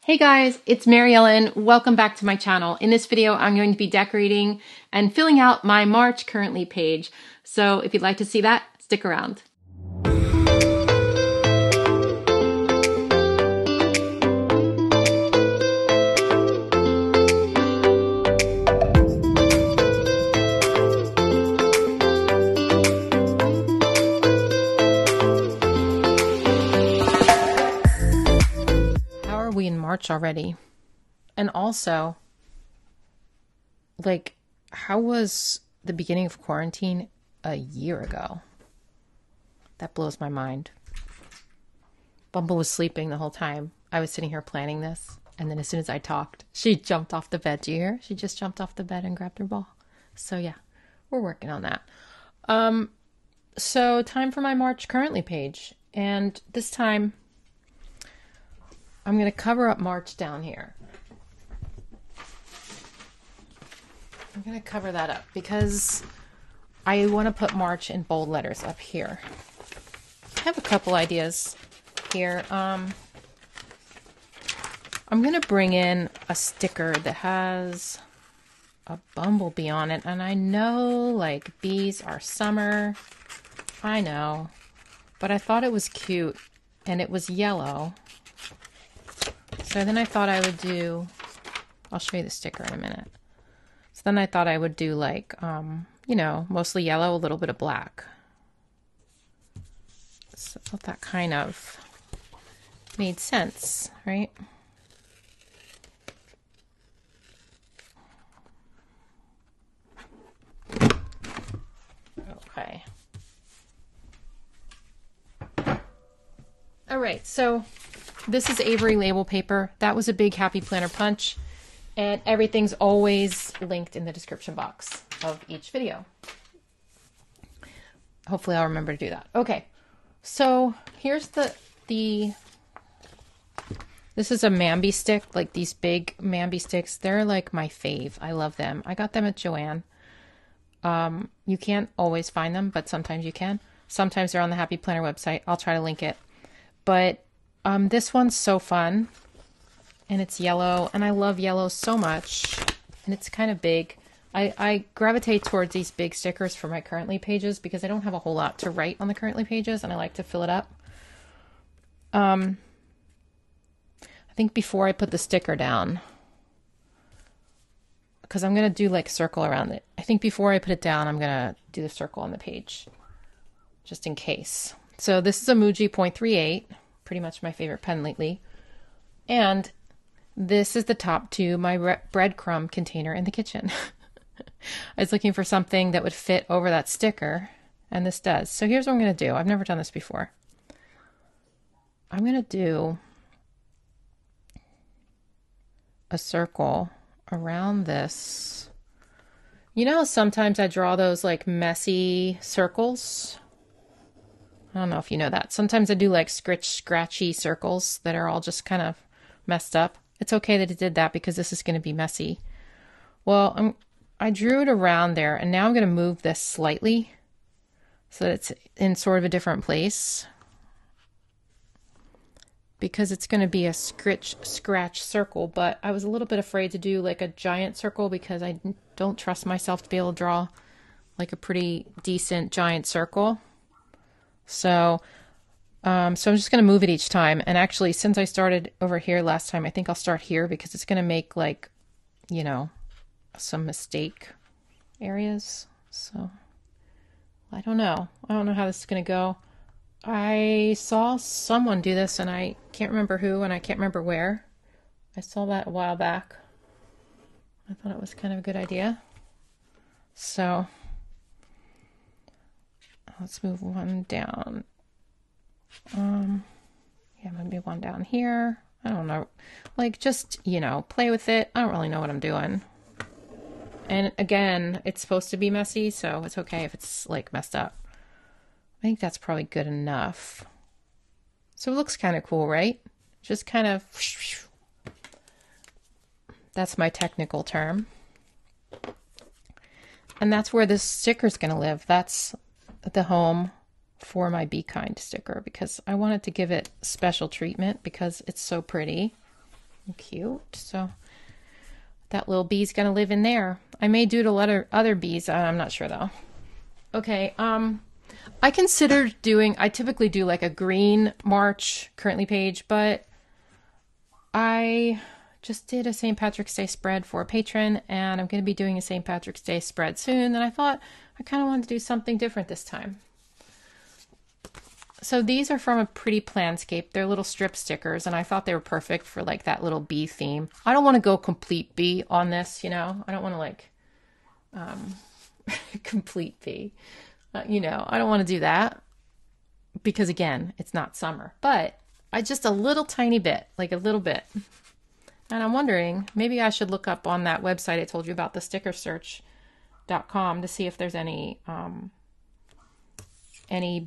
Hey guys, it's Mary Ellen. Welcome back to my channel. In this video, I'm going to be decorating and filling out my March currently page. So if you'd like to see that, stick around. We in March already? And also, like, how was the beginning of quarantine a year ago? That blows my mind. Bumble was sleeping the whole time. I was sitting here planning this, and then as soon as I talked, she jumped off the bed. Do you hear? She just jumped off the bed and grabbed her ball. So yeah, we're working on that. So time for my March currently page, and this time I'm going to cover up March down here. I'm going to cover that up because I want to put March in bold letters up here. I have a couple ideas here. I'm going to bring in a sticker that has a bumblebee on it. And I know, like, bees are summer. I know. But I thought it was cute. And it was yellow. So then I thought I would do, I'll show you the sticker in a minute. So then I thought I would do like, you know, mostly yellow, a little bit of black. So that kind of made sense, right? Okay. All right, so this is Avery label paper. That was a big Happy Planner punch, and everything's always linked in the description box of each video. Hopefully I'll remember to do that. Okay, so here's this is a Mamby stick, like these big Mamby sticks. They're like my fave. I love them. I got them at Joann. You can't always find them, but sometimes you can. Sometimes they're on the Happy Planner website. I'll try to link it. But this one's so fun, and it's yellow, and I love yellow so much, and it's kind of big. I gravitate towards these big stickers for my currently pages because I don't have a whole lot to write on the currently pages, and I like to fill it up. I think before I put the sticker down, because I'm going to do like a circle around it, I think before I put it down, I'm going to do the circle on the page, just in case. So this is a Muji 0.38. Pretty much my favorite pen lately. And this is the top to my breadcrumb container in the kitchen. I was looking for something that would fit over that sticker, and this does. So here's what I'm going to do. I've never done this before. I'm going to do a circle around this. You know, sometimes I draw those like messy circles. I don't know if you know that. Sometimes I do like scratchy circles that are all just kind of messed up. It's okay that it did that because this is going to be messy. Well, I drew it around there, and now I'm going to move this slightly so that it's in sort of a different place, because it's going to be a scratch circle. But I was a little bit afraid to do like a giant circle because I don't trust myself to be able to draw like a pretty decent giant circle. So I'm just going to move it each time. And actually, since I started over here last time, I think I'll start here because it's going to make, like, you know, some mistake areas. So I don't know. I don't know how this is going to go. I saw someone do this, and I can't remember who, and I can't remember where. I saw that a while back. I thought it was kind of a good idea. So let's move one down. Yeah, maybe one down here. I don't know. Like, just, you know, play with it. I don't really know what I'm doing. And again, it's supposed to be messy, so it's okay if it's like messed up. I think that's probably good enough. So it looks kind of cool, right? Just kind of, that's my technical term. And that's where this sticker's going to live. That's the home for my Be Kind sticker, because I wanted to give it special treatment because it's so pretty. Cute. So that little bee's gonna live in there. I may do to other bees. I'm not sure though. Okay. I considered doing. I typically do like a green March currently page, but I just did a St. Patrick's Day spread for a patron, and I'm going to be doing a St. Patrick's Day spread soon. And I thought I kind of wanted to do something different this time. So these are from a Pretty Planscape. They're little strip stickers, and I thought they were perfect for like that little bee theme. I don't want to go complete bee on this, you know. I don't want to like complete bee. You know, I don't want to do that because again, it's not summer. But I just a little tiny bit, like a little bit. And I'm wondering, maybe I should look up on that website I told you about, the stickersearch.com, to see if there's any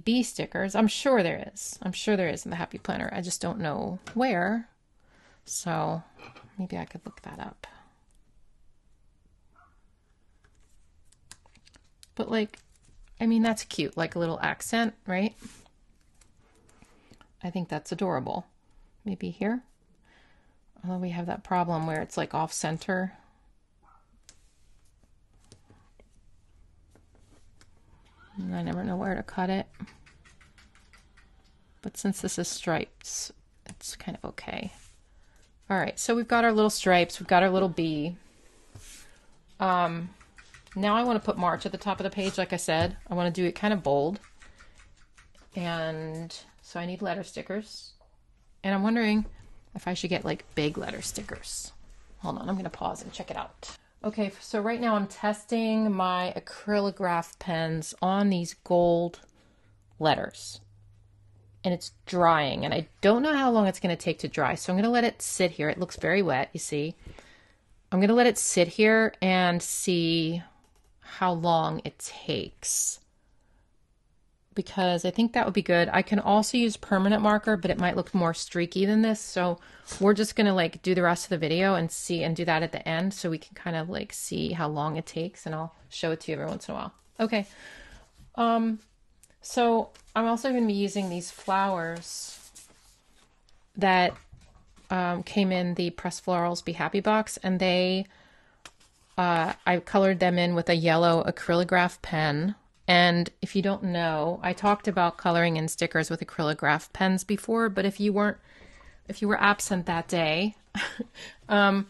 bee stickers. I'm sure there is. I'm sure there is in the Happy Planner. I just don't know where. So maybe I could look that up. But like, I mean, that's cute, like a little accent, right? I think that's adorable. Maybe here. Although we have that problem where it's like off center. And I never know where to cut it. But since this is stripes, it's kind of okay. All right, so we've got our little stripes. We've got our little bee. Now I want to put March at the top of the page, like I said. I want to do it kind of bold. And so I need letter stickers. And I'm wondering if I should get like big letter stickers. Hold on, I'm going to pause and check it out. Okay, so right now I'm testing my acrylograph pens on these gold letters. And it's drying, and I don't know how long it's going to take to dry. So I'm going to let it sit here. It looks very wet, you see. I'm going to let it sit here and see how long it takes, because I think that would be good. I can also use permanent marker, but it might look more streaky than this. So we're just going to like do the rest of the video and see, and do that at the end, so we can kind of like see how long it takes, and I'll show it to you every once in a while. Okay. So I'm also going to be using these flowers that came in the Press Florals Be Happy box, and they I colored them in with a yellow acrylograph pen. And if you don't know, I talked about coloring in stickers with acrylograph pens before, but if you were absent that day, let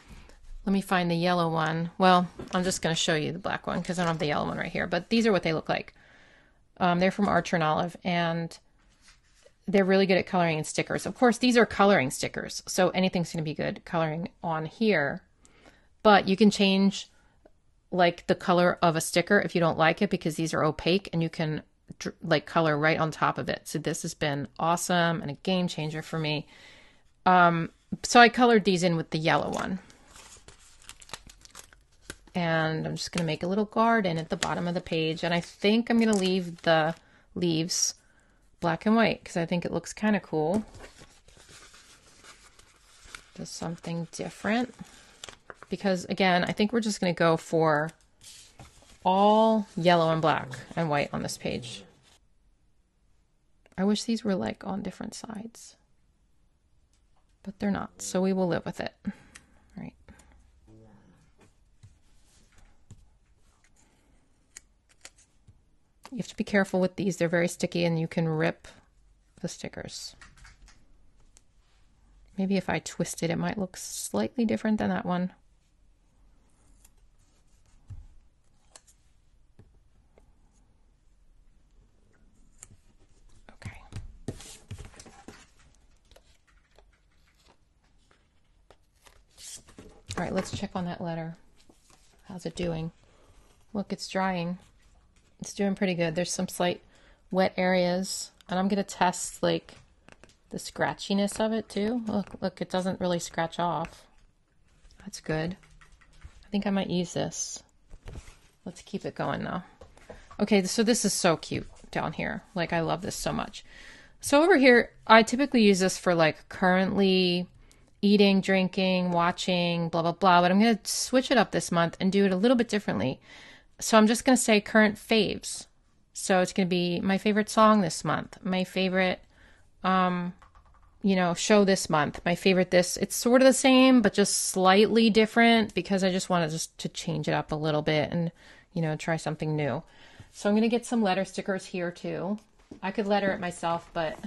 me find the yellow one. Well, I'm just going to show you the black one because I don't have the yellow one right here, but these are what they look like. They're from Archer and Olive, and they're really good at coloring in stickers. Of course, these are coloring stickers, so anything's going to be good coloring on here, but you can change like the color of a sticker if you don't like it, because these are opaque and you can like color right on top of it. So this has been awesome and a game changer for me. So I colored these in with the yellow one, and I'm just going to make a little garden at the bottom of the page. And I think I'm going to leave the leaves black and white because I think it looks kind of cool. Just something different. Because again, I think we're just going to go for all yellow and black and white on this page. I wish these were like on different sides, but they're not, so we will live with it. All right. You have to be careful with these. They're very sticky and you can rip the stickers. Maybe if I twist it, it might look slightly different than that one. All right, let's check on that letter. How's it doing? Look, it's drying. It's doing pretty good. There's some slight wet areas, and I'm going to test like the scratchiness of it too. Look, it doesn't really scratch off. That's good. I think I might use this. Let's keep it going though. Okay, so this is so cute down here. Like, I love this so much. So over here, I typically use this for like currently eating, drinking, watching, blah, blah, blah. But I'm going to switch it up this month and do it a little bit differently. So I'm just going to say current faves. So it's going to be my favorite song this month, my favorite, show this month. My favorite this. It's sort of the same, but just slightly different because I just wanted just to change it up a little bit and, try something new. So I'm going to get some letter stickers here too. I could letter it myself, but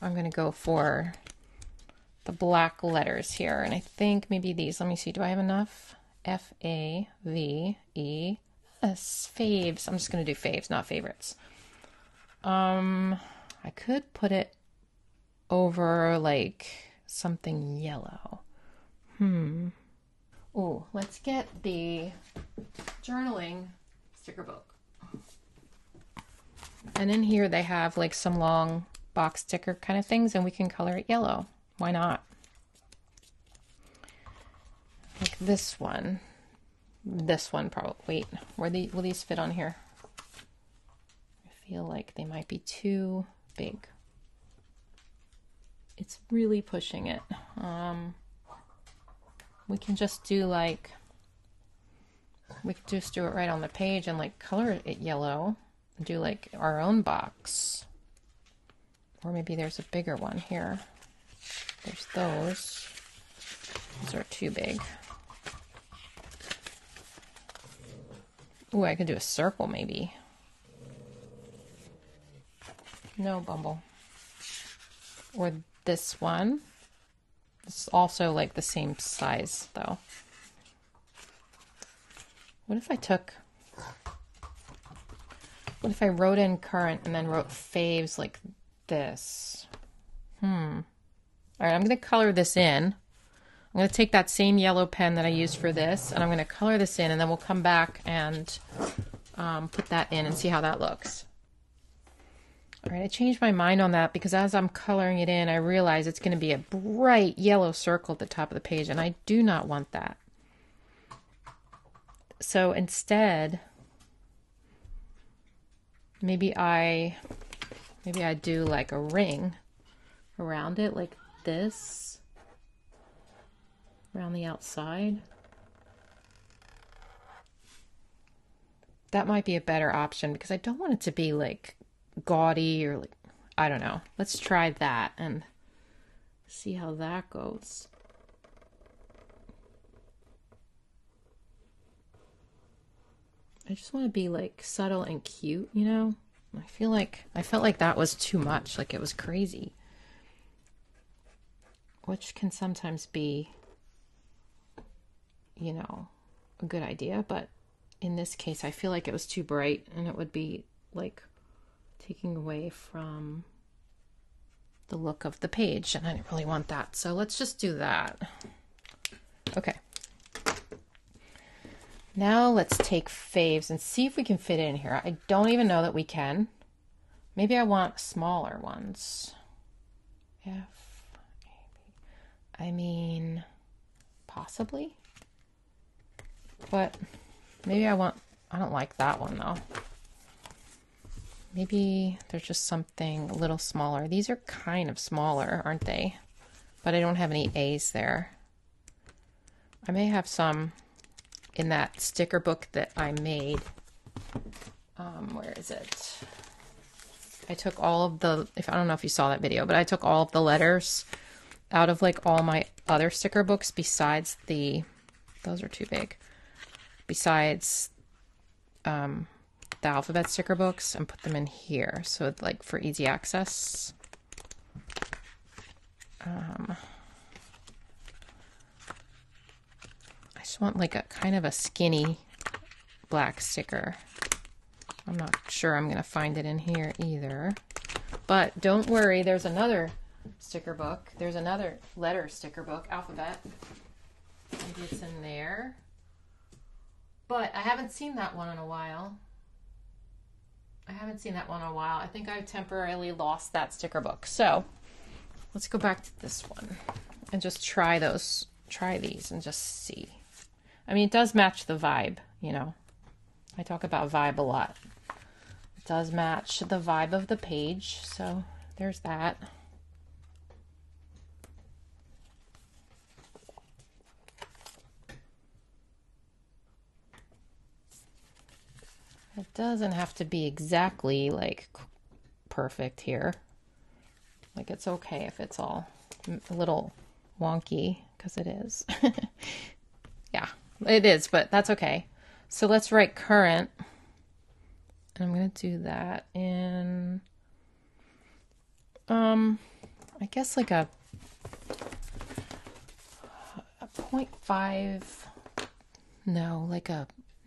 I'm going to go for the black letters here. And I think maybe these. Let me see. Do I have enough? Faves. Faves. I'm just going to do faves, not favorites. I could put it over like something yellow. Oh, let's get the journaling sticker book. And in here they have like some long box sticker kind of things, and we can color it yellow. Why not? Like this one. This one probably. Wait, will these fit on here? I feel like they might be too big. It's really pushing it. We can just do like, we could just do it right on the page and like color it yellow and do like our own box. Or maybe there's a bigger one here. There's those. Those are too big. Ooh, I could do a circle maybe. No, Bumble. Or this one. It's also like the same size though. What if I wrote in current and then wrote faves like this? All right, I'm going to color this in. I'm going to take that same yellow pen that I used for this, and I'm going to color this in, and then we'll come back and put that in and see how that looks. All right, I changed my mind on that because as I'm coloring it in, I realize it's going to be a bright yellow circle at the top of the page, and I do not want that. So instead, maybe I do like a ring around it like this, around the outside. That might be a better option because I don't want it to be like gaudy or like, I don't know. Let's try that and see how that goes. I just want to be like subtle and cute, I felt like that was too much, like it was crazy. Which can sometimes be, a good idea, but in this case I feel like it was too bright and it would be like taking away from the look of the page, and I didn't really want that. So let's just do that. Okay. Now let's take faves and see if we can fit it in here. I don't even know that we can. Maybe I want smaller ones. Possibly. But maybe I don't like that one though. Maybe there's just something a little smaller. These are kind of smaller, aren't they? But I don't have any A's there. I may have some in that sticker book that I made. Where is it? I took all of I don't know if you saw that video, but I took all of the letters out of like all my other sticker books besides those are too big. Besides the alphabet sticker books, and put them in here. So like for easy access. I just want like a kind of a skinny black sticker. I'm not sure I'm going to find it in here either. But don't worry, there's another sticker book. There's another letter sticker book, alphabet. Maybe it's in there. But I haven't seen that one in a while. I think I temporarily lost that sticker book. So let's go back to this one and just try these and just see. I mean, it does match the vibe, I talk about vibe a lot. It does match the vibe of the page. So there's that. It doesn't have to be exactly like perfect here. Like, it's okay if it's all a little wonky, because it is. Yeah, it is, but that's okay. So let's write current. And I'm going to do that in, I guess like a 0.5, no, like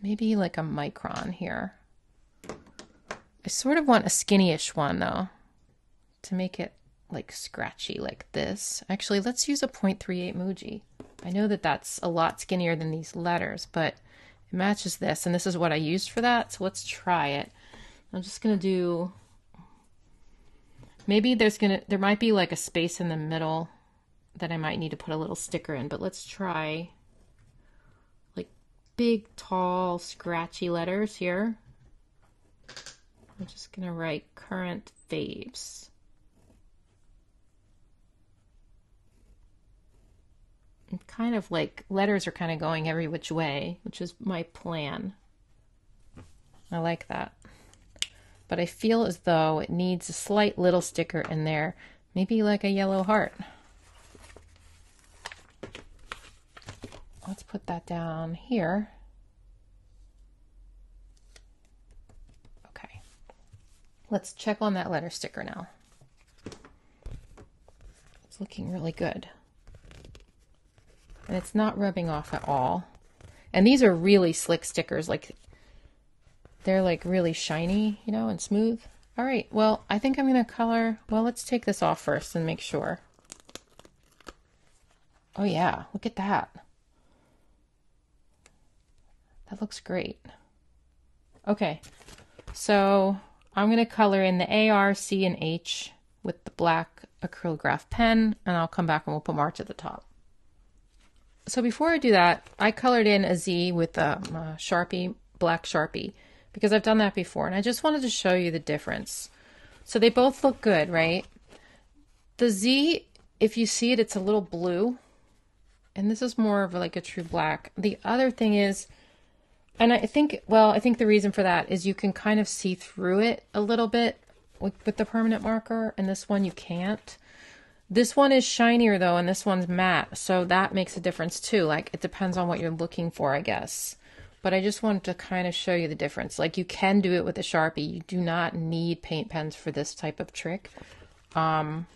maybe like a micron here. I sort of want a skinny-ish one though, to make it like scratchy like this. Actually, let's use a 0.38 Muji. I know that that's a lot skinnier than these letters, but it matches this, and this is what I used for that, so let's try it. I'm just gonna do, maybe there might be like a space in the middle that I might need to put a little sticker in, but let's try like big, tall, scratchy letters here. I'm just gonna write current faves. And kind of like letters are kind of going every which way, which is my plan. I like that. But I feel as though it needs a slight little sticker in there, maybe like a yellow heart. Let's put that down here. Okay. Let's check on that letter sticker now. It's looking really good. And it's not rubbing off at all. And these are really slick stickers, like they're like really shiny, you know, and smooth. All right, well, I think I'm gonna color, well, let's take this off first and make sure. Oh yeah, look at that. That looks great. Okay, so I'm gonna color in the A, R, C, and H with the black acrylograph pen, and I'll come back and we'll put March at the top. So before I do that, I colored in a Z with a Sharpie, black Sharpie, because I've done that before, and I just wanted to show you the difference. So they both look good, right? The Z, if you see it, it's a little blue, and this is more of like a true black. The other thing is, and I think the reason for that is you can kind of see through it a little bit with the permanent marker, and this one you can't. This one is shinier though, and this one's matte, so that makes a difference too. Like, it depends on what you're looking for, I guess. But I just wanted to kind of show you the difference. Like, you can do it with a Sharpie. You do not need paint pens for this type of trick. And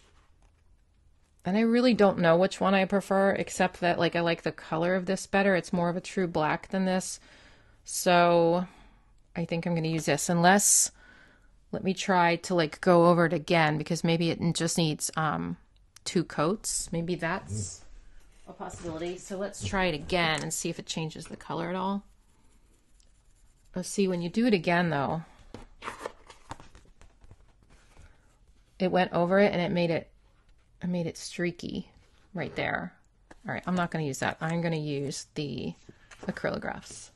I really don't know which one I prefer, except that like I like the color of this better. It's more of a true black than this. So I think I'm going to use this, unless, let me try to like go over it again, because maybe it just needs 2 coats. Maybe that's a possibility. So let's try it again and see if it changes the color at all. Let's see, when you do it again though, it went over it and it made it streaky right there. All right, I'm not going to use that. I'm going to use the acrylographs.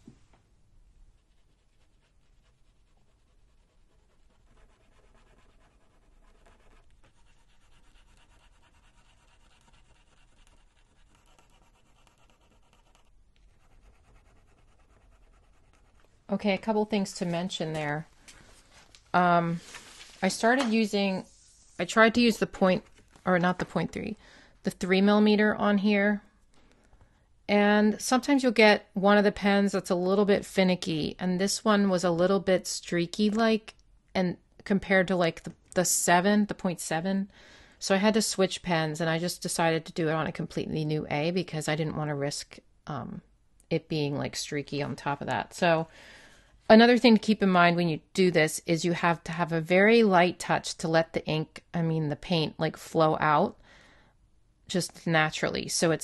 Okay, a couple things to mention there. I tried to use the point, or not the 0.3, the 3mm on here. And sometimes you'll get one of the pens that's a little bit finicky, and this one was a little bit streaky like, and compared to like the 0.7. So I had to switch pens, and I just decided to do it on a completely new A because I didn't want to risk it being like streaky on top of that. So another thing to keep in mind when you do this is you have to have a very light touch to let the paint like flow out just naturally. So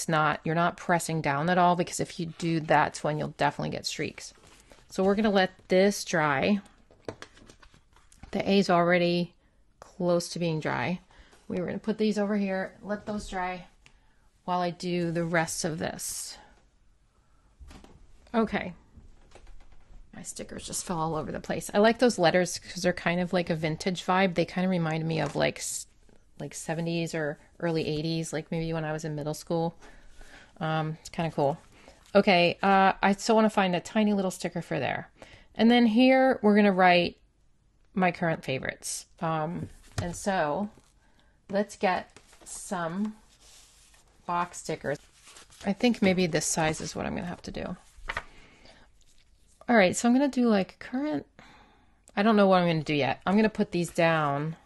you're not pressing down at all, because if you do, that's when you'll definitely get streaks. So we're going to let this dry. The A's already close to being dry. We were going to put these over here, let those dry while I do the rest of this. Okay. My stickers just fell all over the place. I like those letters because they're kind of like a vintage vibe. They kind of remind me of like 70s or early 80s, like maybe when I was in middle school. It's kind of cool. Okay, I still want to find a tiny little sticker for there. And then here we're going to write my current favorites. And so let's get some box stickers. I think maybe this size is what I'm going to have to do. All right, so I'm going to do like current. I don't know what I'm going to do yet. I'm going to put these down.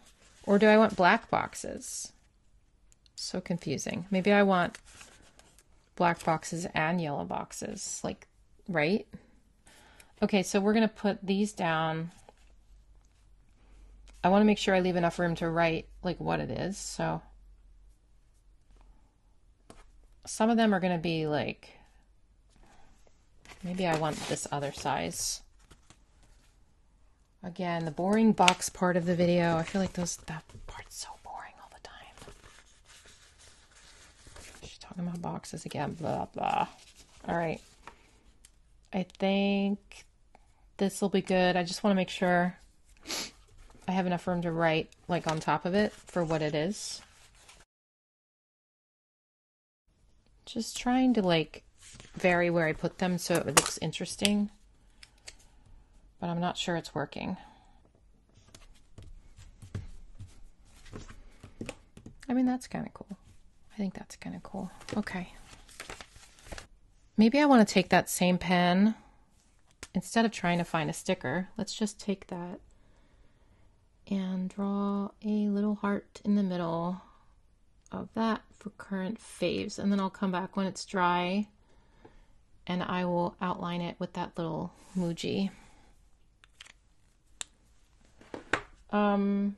Or do I want black boxes? So confusing. Maybe I want black boxes and yellow boxes, like, right? Okay, so we're going to put these down. I want to make sure I leave enough room to write like what it is. So some of them are going to be like, maybe I want this other size. Again, the boring box part of the video. I feel like that part's so boring all the time. She's talking about boxes again, blah, blah. All right. I think this will be good. I just want to make sure I have enough room to write like on top of it for what it is. Just trying to like vary where I put them so it looks interesting. But I'm not sure it's working. I mean, that's kind of cool. I think that's kind of cool. Okay. Maybe I want to take that same pen. Instead of trying to find a sticker, let's just take that and draw a little heart in the middle of that for current faves. And then I'll come back when it's dry and I will outline it with that little emoji.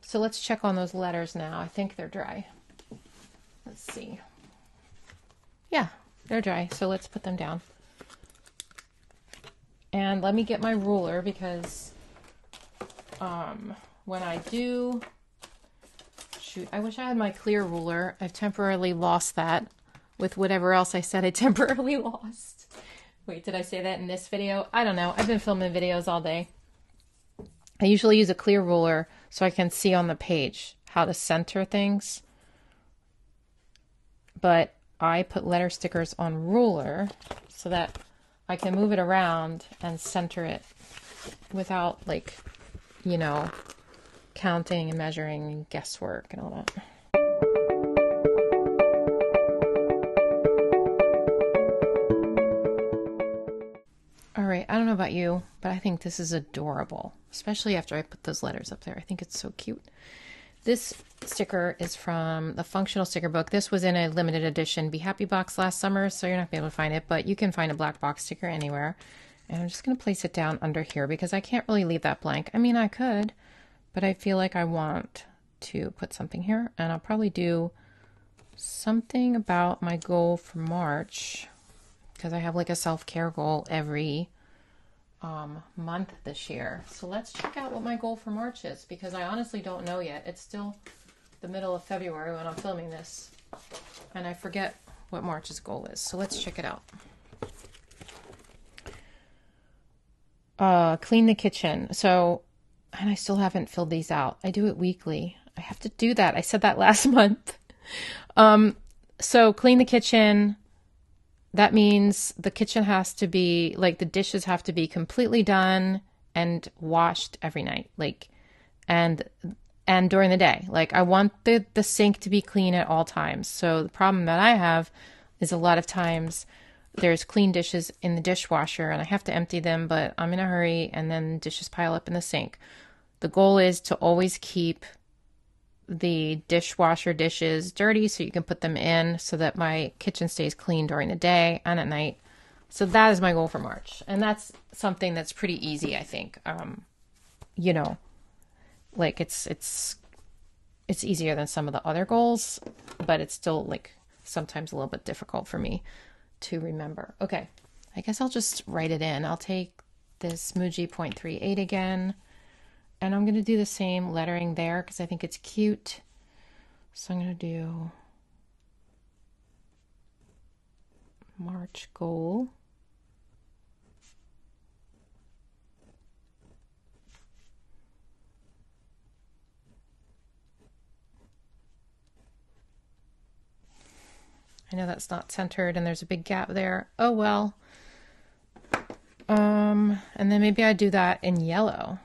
So let's check on those letters now. I think they're dry. Let's see. Yeah, they're dry. So let's put them down. And let me get my ruler because when I do, shoot, I wish I had my clear ruler. I've temporarily lost that with whatever else I said I temporarily lost. Wait, did I say that in this video? I don't know. I've been filming videos all day. I usually use a clear ruler so I can see on the page how to center things. But I put letter stickers on ruler so that I can move it around and center it without, like, you know, counting and measuring and guesswork and all that. All right, I don't know about you, but I think this is adorable, especially after I put those letters up there. I think it's so cute. This sticker is from the Functional Sticker Book. This was in a limited edition Be Happy box last summer, so you're not going to be able to find it, but you can find a black box sticker anywhere. And I'm just going to place it down under here because I can't really leave that blank. I mean, I could, but I feel like I want to put something here, and I'll probably do something about my goal for March because I have like a self-care goal every month this year. So let's check out what my goal for March is because I honestly don't know yet. It's still the middle of February when I'm filming this and I forget what March's goal is. So let's check it out. Clean the kitchen. So, and I still haven't filled these out. I do it weekly. I have to do that. I said that last month. So clean the kitchen. That means the kitchen has to be, like, the dishes have to be completely done and washed every night, like, and during the day. Like, I want the sink to be clean at all times. So the problem that I have is a lot of times there's clean dishes in the dishwasher and I have to empty them, but I'm in a hurry and then dishes pile up in the sink. The goal is to always keep the dishwasher dishes dirty so you can put them in so that my kitchen stays clean during the day and at night. So that is my goal for March. And that's something that's pretty easy, I think. You know, like it's easier than some of the other goals, but it's still like sometimes a little bit difficult for me to remember. Okay, I guess I'll just write it in. I'll take this Muji 0.38 again. And I'm going to do the same lettering there because I think it's cute. So I'm going to do March goal. I know that's not centered and there's a big gap there. Oh, well. And then maybe I do that in yellow.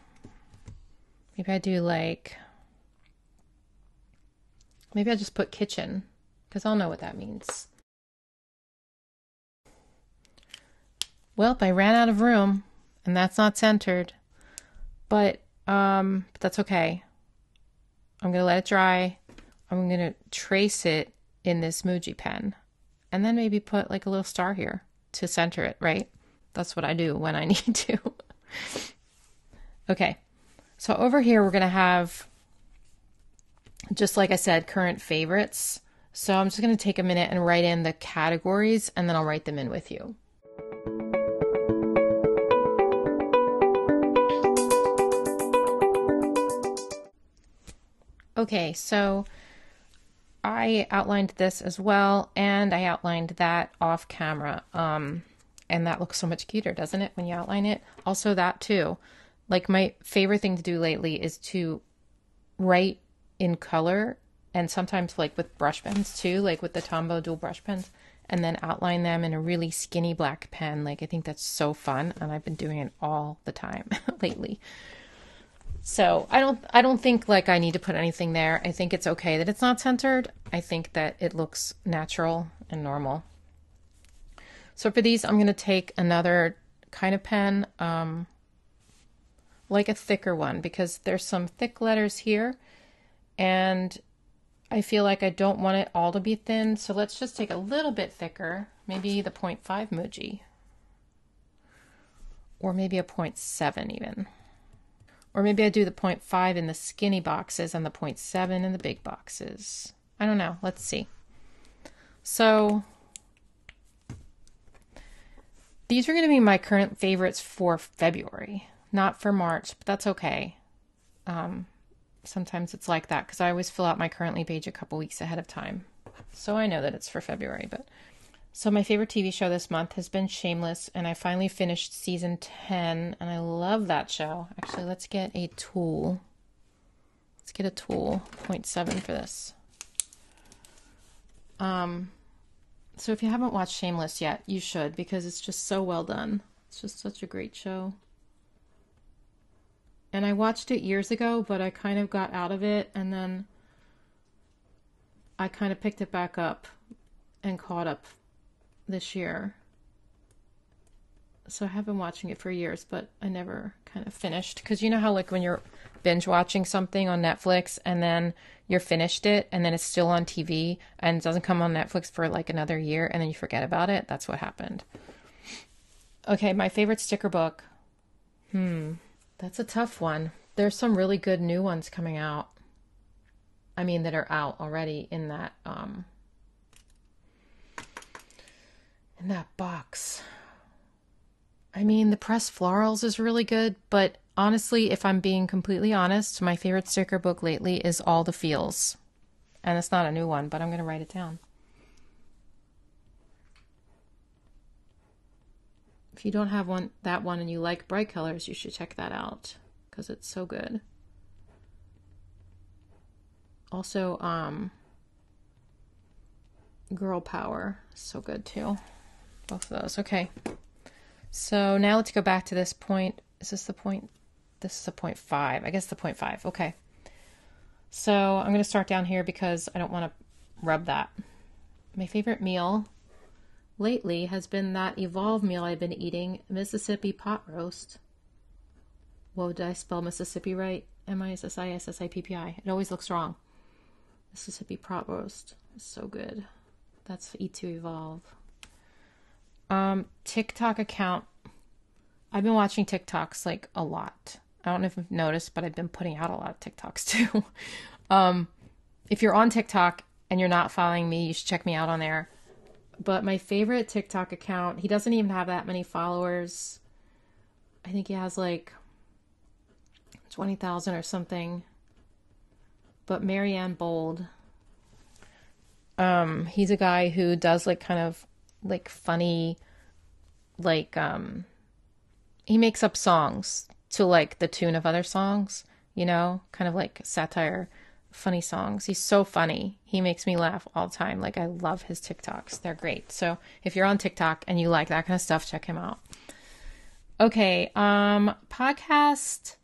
Maybe I do like Maybe I just put kitchen because I'll know what that means. Well, I ran out of room and that's not centered, but that's okay. I'm going to let it dry. I'm going to trace it in this Muji pen and then maybe put like a little star here to center it, right? That's what I do when I need to. Okay. So over here, we're going to have, just like I said, current favorites. So I'm just going to take a minute and write in the categories and then I'll write them in with you. Okay, so I outlined this as well, and I outlined that off camera. And that looks so much cuter, doesn't it, when you outline it? Also that too. Like my favorite thing to do lately is to write in color and sometimes like with brush pens too, like with the Tombow dual brush pens, and then outline them in a really skinny black pen. Like I think that's so fun, and I've been doing it all the time lately. So I don't think like I need to put anything there. I think it's okay that it's not centered. I think that it looks natural and normal. So for these, I'm going to take another kind of pen, like a thicker one, because there's some thick letters here and I feel like I don't want it all to be thin. So let's just take a little bit thicker, maybe the 0.5 Muji, or maybe a 0.7 even. Or maybe I do the 0.5 in the skinny boxes and the 0.7 in the big boxes. I don't know. Let's see. So these are going to be my current favorites for February, not for March, but that's okay. Sometimes it's like that because I always fill out my currently page a couple weeks ahead of time. So I know that it's for February, but so my favorite TV show this month has been Shameless, and I finally finished season 10, and I love that show. Actually, let's get a tool. Let's get a tool, 0.7 for this. So if you haven't watched Shameless yet, you should, because it's just so well done. It's just such a great show. And I watched it years ago, but I kind of got out of it, and then I kind of picked it back up and caught up this year. So I have been watching it for years, but I never kind of finished. Because you know how like when you're binge watching something on Netflix and then you're finished it and then it's still on TV and it doesn't come on Netflix for like another year and then you forget about it? That's what happened. Okay, my favorite sticker book. That's a tough one. There's some really good new ones coming out. I mean, that are out already in that box. I mean, the pressed florals is really good, but honestly, if I'm being completely honest, my favorite sticker book lately is All the Feels. And it's not a new one, but I'm going to write it down. If you don't have that one and you like bright colors, you should check that out because it's so good. Also, Girl Power, so good too. Both of those. Okay. So now let's go back to this point. Is this the point? This is a 0.5. I guess the 0.5. Okay. So I'm going to start down here because I don't want to rub that. My favorite meal lately has been that Evolve meal I've been eating, Mississippi pot roast. Whoa, did I spell Mississippi right? Mississippi. It always looks wrong. Mississippi pot roast. It's so good. That's E2 Evolve. TikTok account. I've been watching TikToks like a lot. I don't know if you've noticed, but I've been putting out a lot of TikToks too. If you're on TikTok and you're not following me, you should check me out on there. But my favorite TikTok account, he doesn't even have that many followers. I think he has like 20,000 or something. But Marianne Bold. He's a guy who does like kind of like funny, like, he makes up songs to like the tune of other songs, you know, kind of like satire, funny songs. He's so funny. He makes me laugh all the time. Like I love his TikToks. They're great. So if you're on TikTok and you like that kind of stuff, check him out. Okay. Podcast.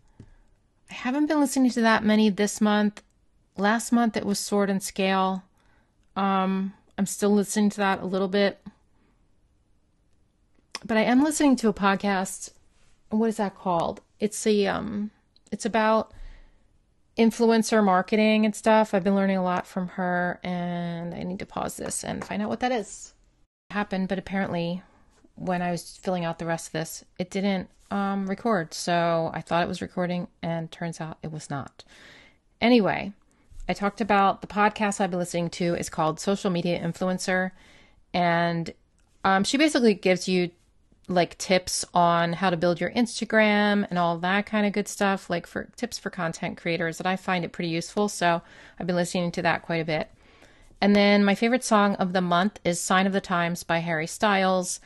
I haven't been listening to that many this month. Last month it was Sword and Scale. I'm still listening to that a little bit. But I am listening to a podcast. What is that called? It's about influencer marketing and stuff. I've been learning a lot from her, and I need to pause this and find out what that is. It happened, but apparently when I was filling out the rest of this, it didn't record. So I thought it was recording, and turns out it was not. Anyway, I talked about the podcast I've been listening to is called Social Media Influencer, and she basically gives you like tips on how to build your Instagram and all that kind of good stuff, like for tips for content creators, that I find it pretty useful. So I've been listening to that quite a bit. And then my favorite song of the month is Sign of the Times by Harry Styles.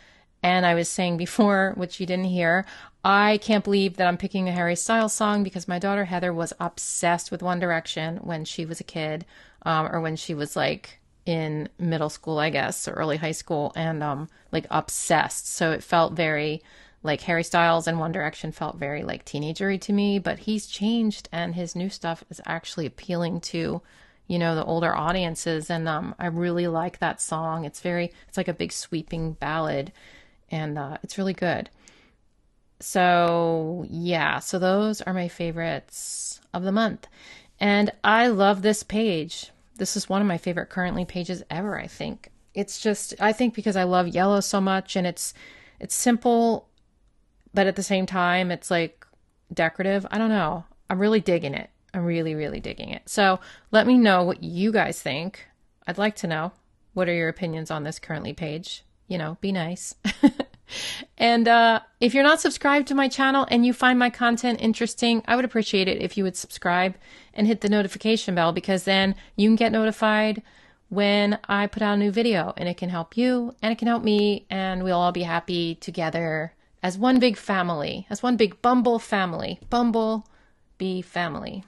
And I was saying before, which you didn't hear, I can't believe that I'm picking a Harry Styles song because my daughter Heather was obsessed with One Direction when she was a kid, or when she was like in middle school, I guess, or early high school, and like obsessed. So it felt very like Harry Styles and One Direction felt very like teenagery to me, but he's changed and his new stuff is actually appealing to, you know, the older audiences. And I really like that song. It's like a big sweeping ballad, and it's really good. So yeah, so those are my favorites of the month. And I love this page. This is one of my favorite currently pages ever, I think. It's just, I think because I love yellow so much, and it's simple, but at the same time, it's like decorative. I don't know. I'm really digging it. I'm really, really digging it. So let me know what you guys think. I'd like to know. What are your opinions on this currently page? You know, be nice. And if you're not subscribed to my channel and you find my content interesting, I would appreciate it if you would subscribe and hit the notification bell, because then you can get notified when I put out a new video, and it can help you and it can help me, and we'll all be happy together as one big family, as one big Bumble family. Bumble be family.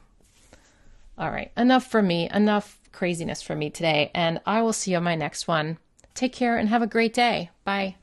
All right, enough for me, enough craziness for me today, and I will see you on my next one. Take care and have a great day. Bye.